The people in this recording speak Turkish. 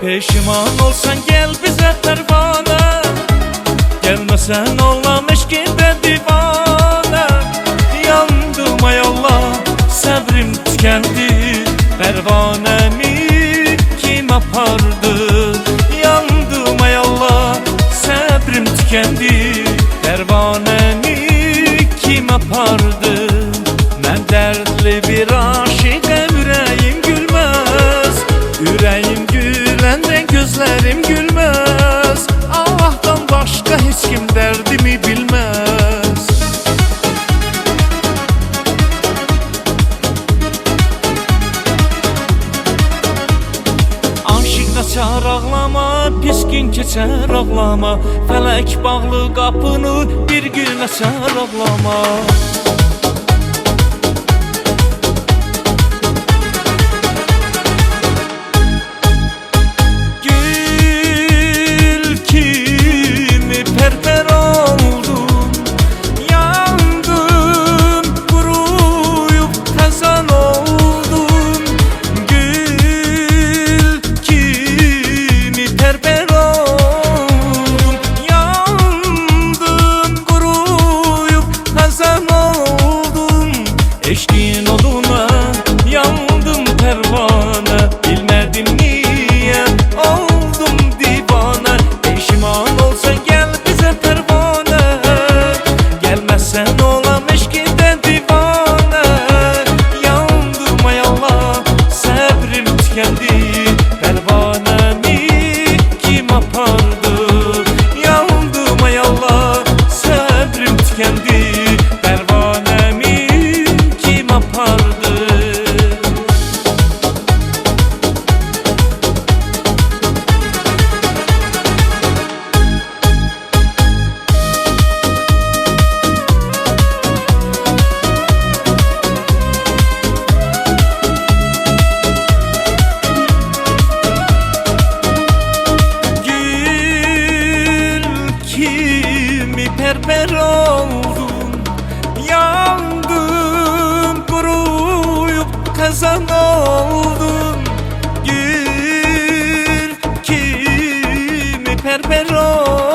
Peşiman olsan gel bize pervane, gelmesen olam eşkinde divane. Yandım ay Allah, sabrim tükendi, pervanemi kim apardı? Yandım ay Allah, sabrim tükendi, pervanemi kim apardı? Ben dertli bir aşığa yüreğim gülmez, yüreğim gülende gözlerim gülmez. Allah'tan başka hiç kim derdimi bilmez. Aşık açar ağlama, pis gün keçer ağlama. Felek bağlı kapını bir gün açar ağlama. Eşkin oduna yandım pervane, bilmedim niye oldum divane. Peşiman olsan gel bize pervane, gelmezsen olam eşkinde divane. Yandım ay Allah, sabrim tükendi, pervanemi kim apardı? Yandım ay Allah, sabrim tükendi, berber oldum, yandım, kuruyup kazan oldum. Gül kimi berber oldum.